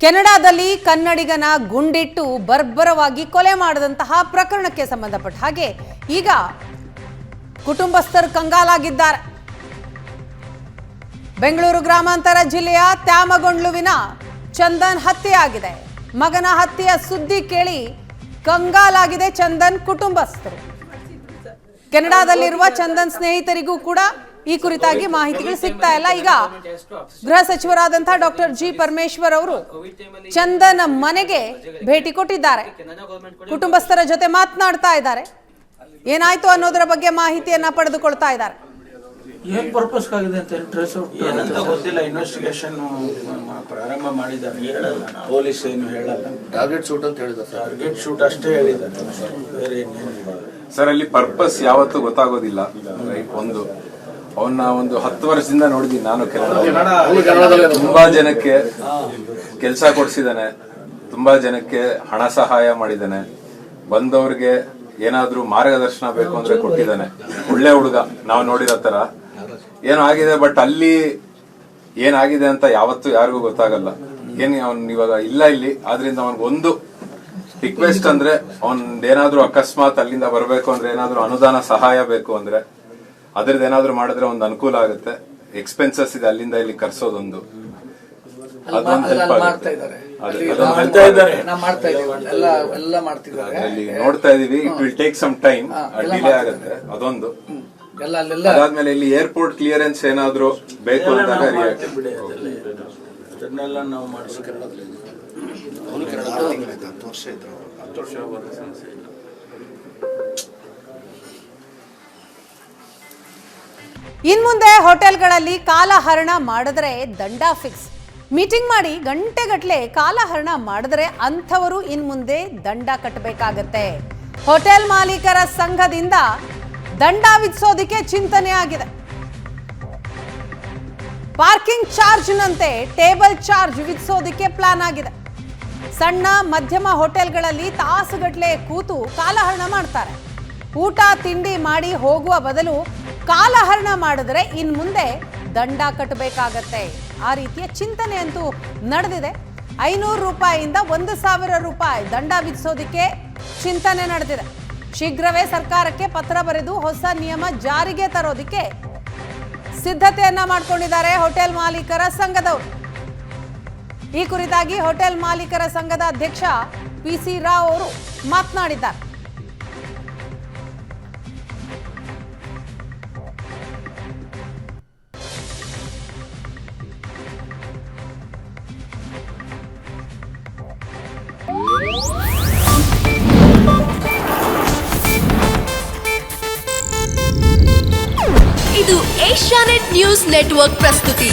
ಕೆನಡಾದಲ್ಲಿ ಕನ್ನಡಿಗನ ಗುಂಡಿಟ್ಟು ಬರ್ಬರವಾಗಿ ಕೊಲೆ ಮಾಡಿದಂತಹ ಪ್ರಕರಣಕ್ಕೆ ಸಂಬಂಧಪಟ್ಟ ಹಾಗೆ ಈಗ ಕುಟುಂಬಸ್ಥರು ಕಂಗಾಲಾಗಿದ್ದಾರೆ. ಬೆಂಗಳೂರು ಗ್ರಾಮಾಂತರ ಜಿಲ್ಲೆಯ ತ್ಯಾಮಗೊಂಡ್ಲುವಿನ ಚಂದನ್ ಹತ್ಯೆಯಾಗಿದೆ. ಮಗನ ಹತ್ಯೆಯ ಸುದ್ದಿ ಕೇಳಿ ಕಂಗಾಲಾಗಿದೆ ಚಂದನ್ ಕುಟುಂಬಸ್ಥರು. ಕೆನಡಾದಲ್ಲಿರುವ ಚಂದನ್ ಸ್ನೇಹಿತರಿಗೂ ಕೂಡ ಈ ಕುರಿತಾಗಿ ಮಾಹಿತಿಗಳು ಸಿಗ್ತಾ ಇಲ್ಲ. ಈಗ ಗೃಹ ಸಚಿವರಾದಂತಹ ಡಾಕ್ಟರ್ ಜಿ ಪರಮೇಶ್ವರ್ ಅವರು ಚಂದನ್ ಮನೆಗೆ ಭೇಟಿ ಕೊಟ್ಟಿದ್ದಾರೆ. ಕುಟುಂಬಸ್ಥರ ಜೊತೆ ಮಾತನಾಡ್ತಾ ಇದ್ದಾರೆ. ಏನಾಯ್ತು ಅನ್ನೋದರ ಬಗ್ಗೆ ಮಾಹಿತಿಯನ್ನ ಪಡೆದುಕೊಳ್ತಾ ಇದ್ದಾರೆ. ಏನ್ ಪರ್ಪಸ್ ಆಗಿದೆ ಅಂತ ಟ್ರೇಸ್ ಔಟ್ ಗೊತ್ತಿಲ್ಲ. ಇನ್ವೆಸ್ಟಿಗೇಷನ್ ಪ್ರಾರಂಭ ಮಾಡಿದ್ದಾರೆ. ಪೊಲೀಸ್ ಏನು ಹೇಳಲ್ಲ. ಟಾರ್ಗೆಟ್ ಶೂಟ್ ಅಂತ ಹೇಳಿದ್ದಾರೆ. ಟಾರ್ಗೆಟ್ ಶೂಟ್ ಅಷ್ಟೇ ಹೇಳಿದ್ದಾರೆ, ಬೇರೆ ಸರ್. ಅಲ್ಲಿ ಪರ್ಪಸ್ ಯಾವತ್ತೂ ಗೊತ್ತಾಗೋದಿಲ್ಲ. ಒಂದು ಅವನ್ನ 10 ವರ್ಷದಿಂದ ನೋಡಿದೀನಿ ನಾನು. ತುಂಬಾ ಜನಕ್ಕೆ ಕೆಲಸ ಕೊಡ್ಸಿದಾನೆ, ತುಂಬಾ ಜನಕ್ಕೆ ಹಣ ಸಹಾಯ ಮಾಡಿದಾನೆ, ಬಂದವ್ರಿಗೆ ಏನಾದ್ರೂ ಮಾರ್ಗದರ್ಶನ ಬೇಕು ಅಂದ್ರೆ ಕೊಟ್ಟಿದ್ದಾನೆ. ಒಳ್ಳೆ ಹುಡುಗ ನಾವು ನೋಡಿರೋ ತರ ಏನೋ ಆಗಿದೆ. ಬಟ್ ಅಲ್ಲಿ ಏನಾಗಿದೆ ಅಂತ ಯಾವತ್ತೂ ಯಾರಿಗೂ ಗೊತ್ತಾಗಲ್ಲ. ಅವನ್ ಇವಾಗ ಇಲ್ಲ ಇಲ್ಲಿ. ಆದ್ರಿಂದ ಅವನ್ಗೊಂದು ರಿಕ್ವೆಸ್ಟ್ ಅಂದ್ರೆ, ಏನಾದ್ರೂ ಅಕಸ್ಮಾತ್ ಅಲ್ಲಿಂದ ಬರ್ಬೇಕು ಅಂದ್ರೆ, ಏನಾದ್ರೂ ಅನುದಾನ ಸಹಾಯ ಬೇಕು ಅಂದ್ರೆ ಅದ್ರದ್ದು ಏನಾದ್ರು ಮಾಡಿದ್ರೆ ಒಂದು ಅನುಕೂಲ ಆಗುತ್ತೆ. ಎಕ್ಸ್ಪೆನ್ಸಸ್ ಇದೆ ಅಲ್ಲಿಂದ ಇಲ್ಲಿ ಕರ್ಸೋದೊಂದು, ಅದೊಂದು ಹೆಲ್ಪ್ ಆಗುತ್ತೆ. ಅಲ್ಲಿ ನೋಡ್ತಾ ಇದೀವಿ. It will take some time, delay ಆಗುತ್ತೆ. ಅದೊಂದು ಅದಾದ್ಮೇಲೆ ಇಲ್ಲಿ ಏರ್ಪೋರ್ಟ್ ಕ್ಲಿಯರೆನ್ಸ್ ಏನಾದ್ರು ಬೇಕು ಅಂದಾಗ ಅದನ್ನೆಲ್ಲ ನಾವು ಮಾಡಿಸ್ಕೊಂಡು ಇನ್ಮುಂದೆ ಹೋಟೆಲ್ಗಳಲ್ಲಿ ಕಾಲಹರಣ ಮಾಡಿದ್ರೆ ದಂಡ ಫಿಕ್ಸ್. ಮೀಟಿಂಗ್ ಮಾಡಿ ಗಂಟೆಗಟ್ಟಲೆ ಕಾಲಹರಣ ಮಾಡಿದ್ರೆ ಅಂಥವರು ಇನ್ಮುಂದೆ ದಂಡ ಕಟ್ಟಬೇಕಾಗತ್ತೆ. ಹೋಟೆಲ್ ಮಾಲೀಕರ ಸಂಘದಿಂದ ದಂಡ ವಿಧಿಸೋದಕ್ಕೆ ಚಿಂತನೆ ಆಗಿದೆ. ಪಾರ್ಕಿಂಗ್ ಚಾರ್ಜ್ನಂತೆ ಟೇಬಲ್ ಚಾರ್ಜ್ ವಿಧಿಸೋದಕ್ಕೆ ಪ್ಲಾನ್ ಆಗಿದೆ. ಸಣ್ಣ ಮಧ್ಯಮ ಹೋಟೆಲ್ಗಳಲ್ಲಿ ತಾಸುಗಟ್ಟಲೆ ಕೂತು ಕಾಲಹರಣ ಮಾಡ್ತಾರೆ. ಊಟ ತಿಂಡಿ ಮಾಡಿ ಹೋಗುವ ಬದಲು ಕಾಲಹರಣ ಮಾಡಿದ್ರೆ ಇನ್ ಮುಂದೆ ದಂಡ ಕಟ್ಟಬೇಕಾಗತ್ತೆ. ಆ ರೀತಿಯ ಚಿಂತನೆ ಅಂತೂ ನಡೆದಿದೆ. 500 ರೂಪಾಯಿಯಿಂದ 1,000 ರೂಪಾಯಿ ದಂಡ ವಿಧಿಸೋದಕ್ಕೆ ಚಿಂತನೆ ನಡೆದಿದೆ. ಶೀಘ್ರವೇ ಸರ್ಕಾರಕ್ಕೆ ಪತ್ರ ಬರೆದು ಹೊಸ ನಿಯಮ ಜಾರಿಗೆ ತರೋದಕ್ಕೆ ಸಿದ್ಧತೆಯನ್ನ ಮಾಡಿಕೊಂಡಿದ್ದಾರೆ ಹೋಟೆಲ್ ಮಾಲೀಕರ ಸಂಘದವರು. ಈ ಕುರಿತಾಗಿ ಹೋಟೆಲ್ ಮಾಲೀಕರ ಸಂಘದ ಅಧ್ಯಕ್ಷ PC ರಾವ್ ಅವರು ಮಾತನಾಡಿದ್ದಾರೆ. ಇದು ಏಷ್ಯಾನೆಟ್ ನ್ಯೂಸ್ ನೆಟ್ವರ್ಕ್ ಪ್ರಸ್ತುತಿ.